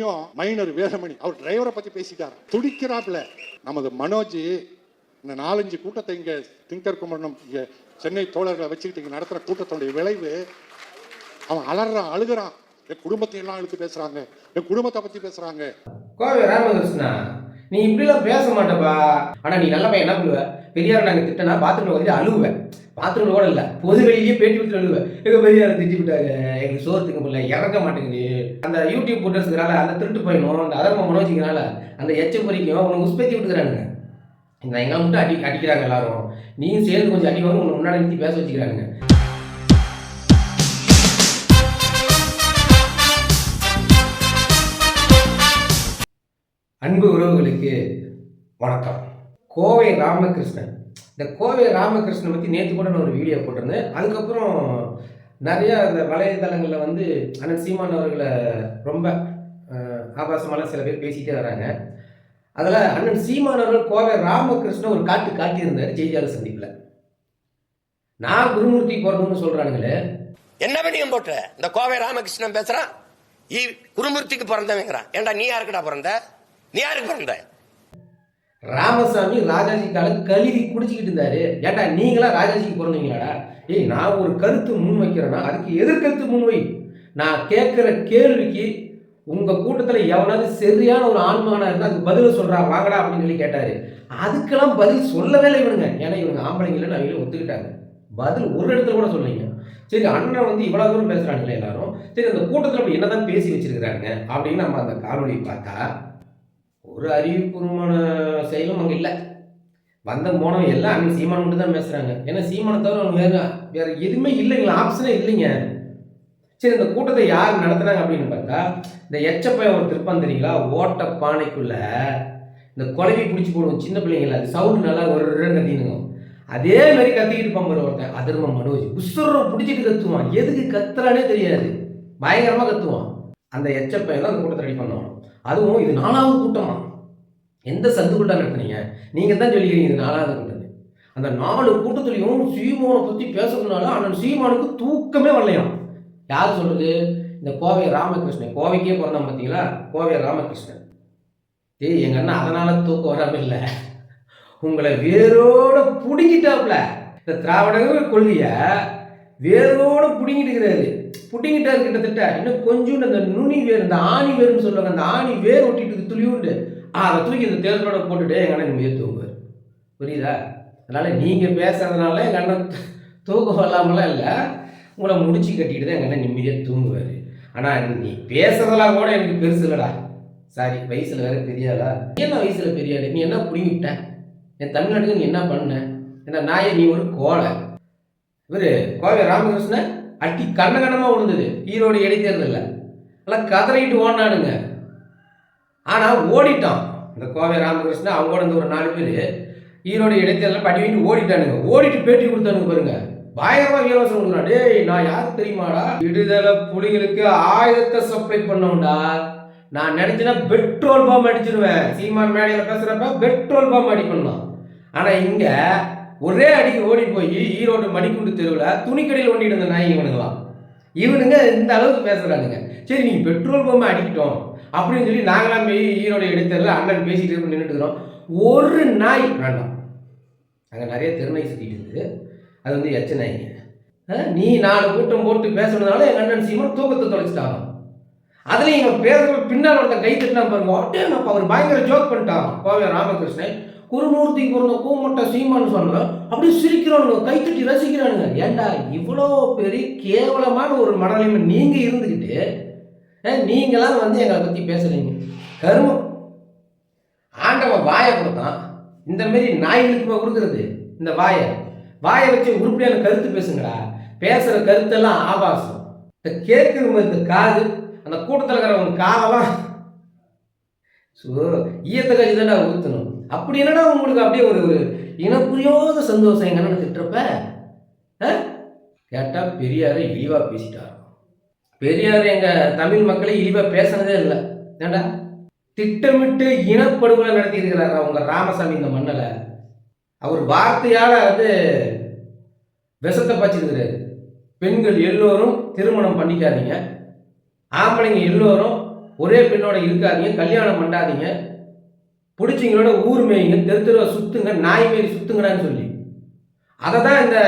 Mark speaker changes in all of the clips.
Speaker 1: மறுபடியும் மைனர் வேதமணி அவர் டிரைவரை பத்தி பேசிட்டார், துடிக்கிறாப்ல. நமது மனோஜ் இந்த 4-5 கூட்டத்தை இங்க திங்கர் குமரனும் இங்க சென்னை தோழர்களை வச்சுக்கிட்டு இங்க நடத்துற கூட்டத்தோடைய விளைவு, அவன் அலறான், அழுகிறான். என் குடும்பத்தை எல்லாம் எடுத்து பேசுறாங்க, என் குடும்பத்தை பத்தி பேசுறாங்க.
Speaker 2: கோவை ராமகிருஷ்ணா, நீ இப்படிலாம் பேச மாட்டப்பா. ஆனா நீ நல்ல பையன் என்ன பண்ணுவ? பெரியார் நாங்கள் திட்டனா பாத்ரூம்ல வந்து அழுவேன். பாத்ரூம்ல கூட இல்லை, பொது வெளியே பேட்டி விட்டு அழுவேன். எங்க பெரியாரை திட்டி விட்டாங்க, எங்களுக்கு சோறுத்துக்கு முடியல, இறக்க மாட்டேங்குது. அந்த யூடியூப் போட்டர்ஸ்னால, அந்த திருட்டு பையனும் அந்த அதர்ம மனோஜிக்கனால அந்த பொறிக்கும் உன்னை உஸ்பேத்தி விட்டுக்கிறானுங்க. எங்களை மட்டும் அடிக்கிறாங்க எல்லாரும், நீயும் சேர்ந்து கொஞ்சம் அடி வாங்க, உன்னை முன்னாடி நிறுத்தி பேச வச்சுக்கிறானுங்க. அன்பு உறவுகளுக்கு வணக்கம். கோவை ராமகிருஷ்ணன், இந்த கோவை ராமகிருஷ்ணன் பற்றி நேற்று கூட நான் ஒரு வீடியோ போட்டிருந்தேன். அதுக்கப்புறம் நிறையா இந்த வலைதளங்களில் வந்து அண்ணன் சீமான் அவர்களை ரொம்ப ஆபாசமெல்லாம் சில பேர் பேசிகிட்டே வராங்க. அதில் அண்ணன் சீமான் அவர்கள் கோவை ராமகிருஷ்ணன் ஒரு காட்டியிருந்தார் செய்தியாளர் சந்திப்பில். நான் குருமூர்த்தி பிறந்தோம்னு சொல்கிறானுங்களே,
Speaker 3: என்ன பண்ணியும் போட்டு இந்த கோவை ராமகிருஷ்ணன் பேசுகிறான், குருமூர்த்திக்கு பிறந்தவங்கிறான். ஏன்டா நீ யாருக்குடா பிறந்த? நீ யாருக்கு பிறந்த?
Speaker 2: ராமசாமி ராஜாஜி கால கழுவி குடிச்சுக்கிட்டு இருந்தாரு. ஏட்டா நீங்களா ராஜாஜிக்கு பிறந்தீங்களாடா? ஏய், நான் ஒரு கருத்து முன் வைக்கிறேன்னா அதுக்கு எதிர்கருத்து முன்வை. நான் கேட்குற கேள்விக்கு உங்கள் கூட்டத்தில் எவனாவது சரியான ஒரு ஆண்மகனாக இருந்தால் அதுக்கு பதில் சொல்கிறா வாங்கடா அப்படின்னு சொல்லி கேட்டார். அதுக்கெல்லாம் பதில் சொல்லவே இல்லை இவனுங்க. ஏன்னா இவங்க ஆம்பளைங்களன்னு அவங்களே ஒத்துக்கிட்டாங்க. பதில் ஒரு இடத்துல கூட சொல்லிங்க. சரி, அண்ணன் வந்து இவ்வளோ தூரம் பேசுகிறாங்களே எல்லாரும், சரி அந்த கூட்டத்தில் அப்படி என்னதான் பேசி வச்சிருக்கிறாங்க அப்படின்னு நம்ம அந்த காணொலியை பார்த்தா ஒரு அறிவுபூர்வமான செயலும் அங்கே இல்லை. வந்த போனோம் எல்லாம் அங்கே சீமான் மட்டும் தான் பேசுகிறாங்க. ஏன்னா சீமானை தவிர அவங்க வேற எதுவுமே இல்லைங்களா, ஆப்ஷனே இல்லைங்க. சரி, இந்த கூட்டத்தை யார் நடத்துனாங்க அப்படின்னு பார்த்தா இந்த எச்சப்பையன் ஒரு திருப்பம் தெரியுங்களா, ஓட்ட பானைக்குள்ள இந்த குழவி பிடிச்சி போடுவோம் சின்ன பிள்ளைங்கள, அது சவுண்டு நல்லா ஒரு கத்தினுங்க. அதே மாதிரி கத்திக்கிட்டு பம்பர் ஒருத்தன் அதர்ம மனோஜ் புஷ்ஷரை பிடிச்சிட்டு கத்துவான். எதுக்கு கத்துறானே தெரியாது, பயங்கரமாக கத்துவான். அந்த எச்சப்பையன் தான் அந்த கூட்டத்தை ரெடி பண்ணுவான். அதுவும் இது 4வது கூட்டமா? எந்த சந்து கூட்டம் நடத்துனீங்க? நீங்கள் தான் சொல்லிக்கிறீங்க இது 4வது கூட்டம். அந்த 4 கூட்டத்துலையும் சீமானை பற்றி பேசுறதுனால அண்ணன் சீமானுக்கு தூக்கமே வரலையாம். யார் சொல்றது? இந்த கோவை ராமகிருஷ்ணன், கோவைக்கே பிறந்தான் பார்த்தீங்களா, கோவை ராமகிருஷ்ணன். ஏய், எங்கள் அண்ணன் அதனால தூக்கம் வராமல் இல்லை, உங்களை வேரோட பிடிங்கிட்டாப்ல. இந்த திராவிட கொள்கைய வேரோட பிடிங்கிட்டுக்கிறாரு. புட்டிங்கிட்டாரு கிட்டத்தட்ட. இன்னும் கொஞ்சம் அந்த நுனி வேர், இந்த ஆணி வேர்னு சொல்லுவாங்க, அந்த ஆணி வேர் ஒட்டிட்டு துளியுண்டு அதை தூக்கி இந்த தேர்தலோட போட்டுட்டு எங்கள் அண்ணன் நிம்மதியாக தூங்குவார். புரியுதா? அதனால் நீங்கள் பேசுறதுனால எங்கள் அண்ணன் தூக்கம் வரலாமலாம் இல்லை, உங்களை முடிச்சு கட்டிக்கிட்டு தான் எங்கள் அண்ணன் நிம்மதியாக தூங்குவார். ஆனால் நீ பேசுறதெல்லாம் கூட எனக்கு பெருசு இல்லைடா. சாரி, வயசில் வேற பெரியாளா? என்ன வயசில் பெரியாள்? நீ என்ன பிடிங்கிட்ட? என் தமிழ்நாட்டுக்கு நீ என்ன பண்ண? ஏன்னா நாயை நீ ஒரு கோலை. இவர் கோவை ராமகிருஷ்ணன் அட்டி கண்ணகணமாக விழுந்தது ஈரோடு இடைத்தேர்தலில். எல்லாம் கதறிட்டு ஓடினானுங்க. ஆனால் ஓடிட்டான் இந்த கோவை ராமகிருஷ்ணன். அவங்க கூட இந்த ஒரு 4 பேர் ஈரோடு இடைத்தேர்தலில் பட்டி வாங்கிட்டு ஓடிட்டானுங்க. ஓடிட்டு பேட்டி கொடுத்தானுங்க பாருங்க, பயங்கரமாக வீரவாசம் கொடுக்குறான். டேய், நான் யாருக்கு தெரியுமாடா? விடுதலை புலிகளுக்கு ஆயுதத்தை சப்ளை பண்ணோம்டா. நான் நினைச்சேன்னா பெட்ரோல் பாம்பு அடிச்சிருவேன். சீமான் மேடையில் பேசுகிறப்ப பெட்ரோல் பாம்பு அடிப்பண்ணான். ஆனால் இங்கே ஒரே அடிக்கு ஓடி போய் ஈரோடு மணிக்குண்டு தெருவில் துணிக்கடையில் ஓடிட்டு இருந்த நாய் இவனுங்களாம். இவனுங்க இந்த அளவுக்கு பேசுகிறானுங்க. சரி, நீங்கள் பெட்ரோல் பம்பை அடிக்கிட்டோம் அப்படின்னு சொல்லி நாங்களாம் போய் ஈரோடு இடைத்தேர்தலில் அண்ணன் பேசிகிட்டு இருப்போம், நின்றுட்டு இருக்கிறோம். ஒரு நாய் வேண்டாம், அங்கே நிறைய தெருநாய் சுற்றிட்டு இருக்குது, அது வந்து எச்ச நாய்ங்க. நீ 4 கூட்டம் போட்டு பேசுனதுனால எங்கள் அண்ணன் சீமான் தூக்கத்தை தொலைச்சிட்டாங்க. அதில் இவன் பேசுகிற பின்னால் ஒருத்தன் கை தட்டினா பாருங்க, அப்படியே அவர் பயங்கர ஜோக் பண்ணிட்டான். கோவை ராமகிருஷ்ணன் குருமூர்த்திக்கு பிறந்த கூமட்ட சீமான்னு சொன்னா அப்படியே சிரிக்கிறானுங்க, கைத்தட்டி ரசிக்கிறானுங்க. ஏண்டா இவ்வளோ பெரிய கேவலமான ஒரு மனநிலைமை நீங்கள் இருந்துக்கிட்டு நீங்களாம் வந்து எங்களை பற்றி பேசுகிறீங்க? கருமம். ஆண்டவன் வாயை கொடுத்தான், இந்த மாரி நாய்களுக்கு கொடுக்குறது. இந்த வாயை வச்சு உருப்படியான கருத்து பேசுங்கடா. பேசுகிற கருத்தெல்லாம் ஆபாசம். இந்த கேட்குற இந்த காது, அந்த கூட்டத்தில் இருக்கிறவங்க காதெல்லாம் ஈயத்தை கட்சி தானே ஊற்றணும். அப்படி என்னடா உங்களுக்கு அப்படியே ஒரு இனப்புரியாத சந்தோஷம் எங்க அண்ணன் திட்டுறப்ப? கேட்டால் பெரியாரை இழிவாக பேசிட்டார். பெரியார் எங்கள் தமிழ் மக்களை இழிவாக பேசினதே இல்லை. ஏண்டா திட்டமிட்டு இனப்படுகொலை நடத்தி இருக்கிறார் அவங்க ராமசாமி இந்த மண்ணில். அவர் வார்த்தையால் வந்து விஷத்தை பாய்ச்சிருக்கிறாரு. பெண்கள் எல்லோரும் திருமணம் பண்ணிக்காதீங்க, ஆம்பளைங்க எல்லோரும் ஒரே பெண்ணோட இருக்காதீங்க, கல்யாணம் பண்ணாதீங்க, பிடிச்சிங்களோட ஊர் மேய்ங்க, தெரு தெருவா சுத்துங்க, நாய் மாரி சுத்துங்கடான்னு சொல்லி அதை தான் இந்த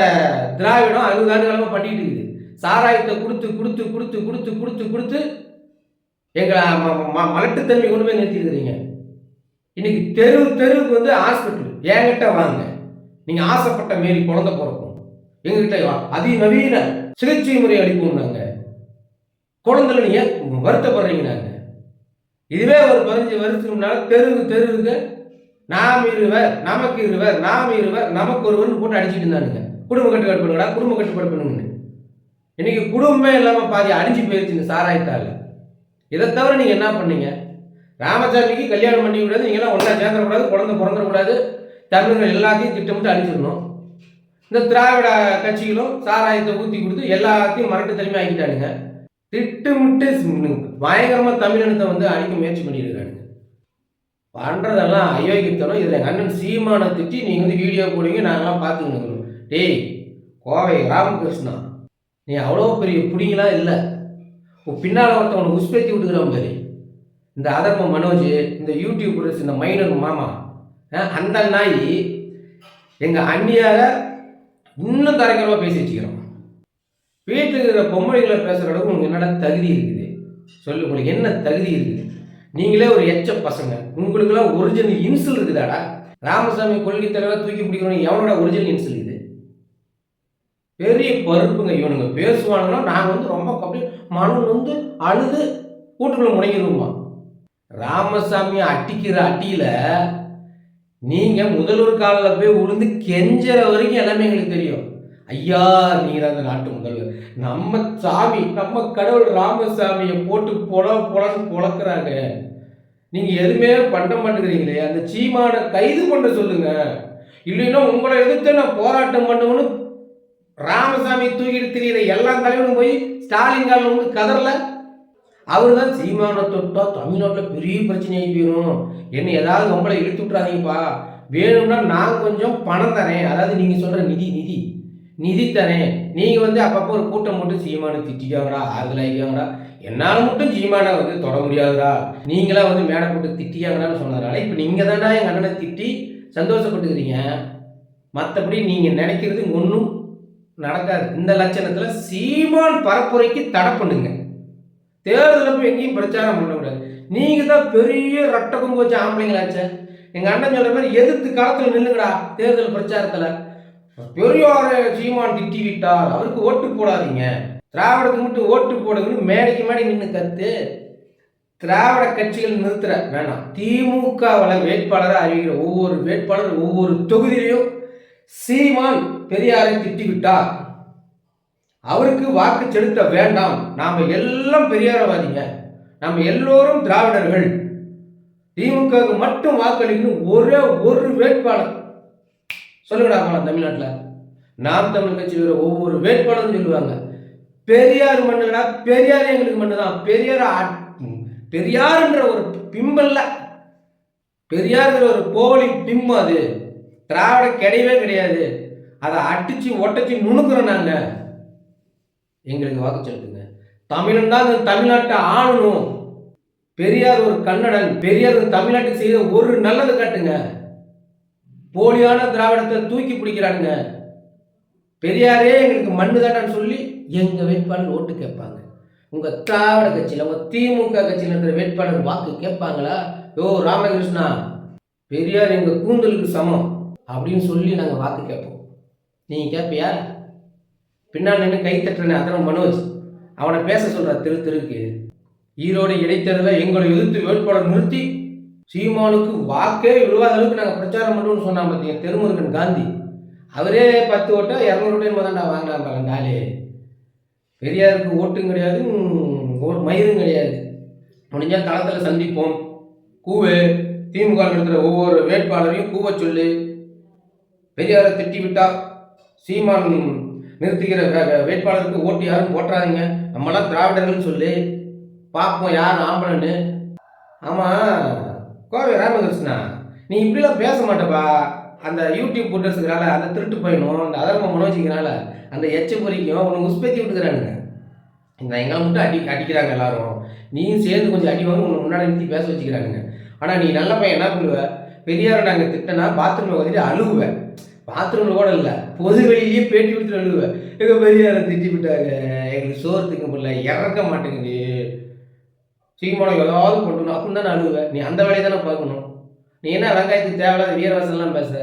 Speaker 2: திராவிடம் 60 ஆண்டுகாலமாக பண்ணிட்டு இருக்குது. சாராயத்தை கொடுத்து கொடுத்து கொடுத்து கொடுத்து கொடுத்து கொடுத்து எங்களை மலட்டுத்தன்மை கொண்டு போய் நிறுத்திருக்கிறீங்க. இன்னைக்கு தெருவுக்கு வந்து ஹாஸ்பிட்டல் என்கிட்ட வாங்க, நீங்கள் ஆசைப்பட்ட மாரி குழந்தை பிறக்கும், எங்ககிட்ட அதிநவீன சிகிச்சை முறை அளிப்போம். நாங்கள் குழந்தைல நீங்கள் வருத்தப்படுறீங்க. நாங்கள் இதுவே ஒரு 15 வருஷத்துக்கு முன்னால் தெருவுக்கு நாம் இருவர் நமக்கு இருவர், நாம் இருவர் நமக்கு ஒருவர்னு போட்டு அடிச்சுட்டு இருந்தானுங்க. குடும்ப கட்டுப்பாடு பண்ணுங்கடா, குடும்ப கட்டுப்பாடு பண்ணுங்கன்னு. இன்னைக்கு குடும்பமே இல்லாமல் பாதி அடிஞ்சு போயிருச்சு இந்த சாராயத்தால். இதை தவிர நீங்கள் என்ன பண்ணீங்க? ராமசாமிக்கு கல்யாணம் பண்ணி விடாது, நீங்களாம் ஒன்றா சேர்ந்துடக்கூடாது, குழந்தை பிறந்துடக்கூடாது, தமிழர்கள் எல்லாத்தையும் திட்டமிட்டு அழிச்சிடணும். இந்த திராவிட கட்சிகளும் சாராயத்தை ஊற்றி கொடுத்து எல்லாத்தையும் மரட்டு தனிமை ஆக்கிட்டானுங்க. திட்டமிட்டு பயங்கரமாக தமிழினத்தை வந்து அழிக்க முயற்சி பண்ணியிருக்கானுங்க. பண்ணுறதெல்லாம் அயோக்கியத்தனம். இதில் எங்கள் அண்ணன் சீமானை திட்டி நீங்கள் வந்து வீடியோ போடுவீங்க, நாங்களாம் பார்த்துக்கணும். டேய் கோவை ராமகிருஷ்ணா, நீ அவ்வளோ பெரிய பிடிங்களாம் இல்லை. பின்னால் ஒருத்தவனை உஸ்பேத்தி விட்டுக்கிறான் பாரு, இந்த அதர்ம மனோஜ், இந்த யூடியூபர்ஸ், இந்த மைனர் மாமா, அந்த நாய் எங்கள் அண்ணியாக இன்னும் தரைக்கிறவா பேசி வச்சுக்கிறோம். வீட்டில் இருக்கிற பொம்பளைகளை பேசுகிற அளவுக்கு உங்களுக்கு என்னடா தகுதி இருக்குது? சொல்லு, உங்களுக்கு என்ன தகுதி இருக்குது? நீங்களே ஒரு எச்ச பசங்க, உங்களுக்குலாம் ஒரிஜினல் இன்சல் இருக்குதாடா? ராமசாமி கொள்கை தலைவராக தூக்கி பிடிக்கிறவங்க எவனோட ஒரிஜினல் இன்சல் இது? பெரிய பருப்புங்க இவனுங்க. பேசுவானுங்கன்னா நாங்கள் வந்து ரொம்ப அப்படியே மனம் வந்து அழுது கூட்டுக்குள்ள முடங்கிடுவோமா. ராமசாமி அட்டிக்கிற அட்டியில் நீங்கள் முதல்வர் காலில் போய் உளுந்து கெஞ்சற வரைக்கும் எல்லாமே எங்களுக்கு தெரியும். ஐயா நீங்கள் அந்த நாட்டு முதல்வர், நம்ம சாமி, நம்ம கடவுள் ராமசாமியை போட்டு பொலன்னு பொழக்கிறாங்க. நீங்கள் எதுவுமே பண்ண மாட்டேங்கிறீங்களே, அந்த சீமானை கைது பண்ண சொல்லுங்க. இல்லைன்னா உங்களை எதிர்த்து நான் போராட்டம் பண்ணுவேன்னு ராமசாமி தூக்கிட்டு திரியிற எல்லா தலைவனும் போய் ஸ்டாலின் காலில் வந்து கதறல. அவர் தான் சீமானை தொட்டா தமிழ்நாட்டில் பெரிய பிரச்சனையாகி போயிடும், என்ன ஏதாவது உங்களை இழுத்து விட்றாதீங்கப்பா, வேணும்னா நான் கொஞ்சம் பணம் தரேன், அதாவது நீங்கள் சொல்கிற நிதி தரேன், நீங்கள் வந்து அப்பப்போ ஒரு கூட்டம் போட்டு சீமானை திட்டிக்காங்கடா, ஆறுதலாகிக்காங்கடா, என்னால் மட்டும் சீமானை வந்து தொட முடியாதுடா, நீங்களாம் வந்து மேடை போட்டு திட்டிக்காங்கடான்னு சொன்னதுனால இப்போ நீங்கள் தானே எங்கள் அண்ணனை திட்டி சந்தோஷப்பட்டுக்கிறீங்க. மற்றபடி நீங்கள் நினைக்கிறது ஒன்றும் நடக்காது. இந்த லட்சணத்தில் சீமான் பரப்புரைக்கு தடை பண்ணுங்க. தேர்தலில் போய் எங்கேயும் பிரச்சாரம் பண்ணக்கூடாது. நீங்கள் தான் பெரிய ரட்ட கொம்பு வச்ச ஆம்பளைங்களாச்சே. எங்கள் அண்ணன் சொல்கிற மாதிரி எதிர்த்து காலத்தில் நில்லுங்கடா. தேர்தல் பிரச்சாரத்தில் பெரியாரை சீமான் திட்டி விட்டார், அவருக்கு ஓட்டு போடாதீங்க, திராவிடத்துக்கு மட்டும் ஓட்டு போடுங்கன்னு மேடைக்கு மேடை நின்று கத்து. திராவிட கட்சிகள் நிறுத்துற வேணாம், திமுகவில் வேட்பாளரை அறிவிக்கிற ஒவ்வொரு வேட்பாளர் ஒவ்வொரு தொகுதியிலையும் சீமான் பெரியாரை திட்டி விட்டார், அவருக்கு வாக்கு செலுத்த வேண்டாம், நாம் எல்லாம் பெரியாரவாதிங்க, நாம் எல்லோரும் திராவிடர்கள், திமுகவுக்கு மட்டும் வாக்களிக்கணும் ஒரே ஒரு வேட்பாளர் சொல்லுங்கடா. தமிழ்நாட்டில் நாம் தமிழ் கட்சியில் இருக்கிற ஒவ்வொரு வேட்பாளரும் சொல்லுவாங்க, பெரியார் மண்ணுடா, பெரியார் எங்களுக்கு மண்ணு தான். பெரியார்ன்ற ஒரு பிம்பல்ல, பெரியார்ன்ற ஒரு போலி பிம்பம், அது திராவிட கிடையவே கிடையாது. அதை அடிச்சு ஒட்டச்சு நுணுக்குறோம் நாங்கள். எங்களுக்கு வாக்கு செலுத்துங்க. தமிழன் தான் இந்த தமிழ்நாட்டை ஆளணும். பெரியார் ஒரு கன்னடன், பெரியார் தமிழ்நாட்டுக்கு செய்த ஒரு நல்லது காட்டுங்க. போலியான திராவிடத்தை தூக்கி பிடிக்கிறானுங்க. பெரியாரே எங்களுக்கு மண்ணு தாட்டான்னு சொல்லி எங்கள் வேட்பாளர் ஓட்டு கேட்பாங்க. உங்கள் திராவிட கட்சியில், உங்கள் திமுக கட்சியில் இருக்கிற வேட்பாளர் வாக்கு கேட்பாங்களா? யோ ராமகிருஷ்ணா, பெரியார் எங்கள் கூந்தலுக்கு சமம் அப்படின்னு சொல்லி நாங்கள் வாக்கு கேட்போம். நீங்கள் கேட்பியா? பின்னால் நின்று கை தட்டுறேன்னு அதரம் மனோஜ், அவனை பேச சொல்கிற தெருக்கு. ஈரோடு இடைத்தேர்தலில் எங்களை எதிர்த்து வேட்பாளர் நிறுத்தி சீமானுக்கு வாக்கே விழுவாத அளவுக்கு நாங்கள் பிரச்சாரம் பண்ணுவோம்னு சொன்னான் பார்த்தீங்க திருமுருகன் காந்தி. அவரே 10 ஓட்டோ 200 ஓட்டோ என்னமோ தான்டா வாங்கினான் பாருந்தாலே. பெரியாருக்கு ஓட்டும் கிடையாது, ஒரு மயிரும் கிடையாது. முடிஞ்சால் தளத்தில் சந்திப்போம். கூவு, திமுக இருக்கிற ஒவ்வொரு வேட்பாளரையும் கூவ சொல்லு. பெரியாரை திட்டி விட்டா சீமான் நிறுத்திக்கிற வேட்பாளருக்கு ஓட்டு யாரும் போட்டுறாதீங்க, நம்மளாம் திராவிடர்கள்னு சொல்லு, பார்ப்போம் யார் ஆம்பளன்னு. ஆமாம் கோவை ராமகிருஷ்ணா, நீ இப்படிலாம் பேச மாட்டேப்பா. அந்த யூடியூப் போட்டர்ஸுக்குனால, அந்த திருட்டு பையனும் அந்த அதர்ம மனோஜிக்கிறனால அந்த எச்ச பொறிக்கும் உனக்கு உஸ்பேத்தி விட்டுக்கிறானுங்க. இந்த எங்களை மட்டும் அடிக்கிறாங்க எல்லாரும். நீயும் சேர்ந்து கொஞ்சம் அடி வாங்க உன்னை முன்னாடி நிறுத்தி பேச வச்சுக்கிறானுங்க. ஆனால் நீ நல்ல பையன் என்ன பண்ணுவ, பெரியாரை நாங்கள் திட்டினா பாத்ரூமில் வந்துட்டு அழுகுவேன். பாத்ரூமில் கூட இல்லை, பொது வெளியிலேயே பேட்டி கொடுத்துட்டு அழுகுவேன். எங்கள் பெரியாரை திட்டி விட்டாங்க, எங்களுக்கு சோறுத்துக்க முடியல, இறக்க மாட்டேங்குது, சீமானம் ஏதாவது பண்ணணும் அப்படின்னு தானே அழுவேன். நீ அந்த வேலையை தானே பார்க்கணும். நீ என்ன வெங்காயத்துக்கு தேவையில்லாத வீரவாசம்லாம் பேசுற,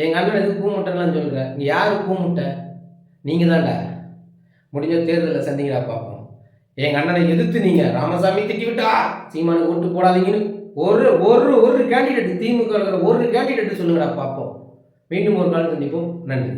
Speaker 2: எங்கள் அண்ணன் எதுக்கு பூமுட்டைலாம் சொல்கிற, நீ யாரு பூமுட்டை? நீங்கள் தான்டா. முடிஞ்ச தேர்தலில் சந்திங்களா பார்ப்போம். எங்கள் அண்ணனை எதிர்த்து நீங்கள் ராமசாமி திட்டி விட்டா சீமானுக்கு ஓட்டு போடாதீங்கன்னு ஒரு ஒரு ஒரு கேண்டிடேட், திமுக இருக்கிற ஒரு கேண்டிடேட் சொல்லுங்கடா பார்ப்போம். மீண்டும் ஒரு காலம் சந்திப்போம். நன்றி.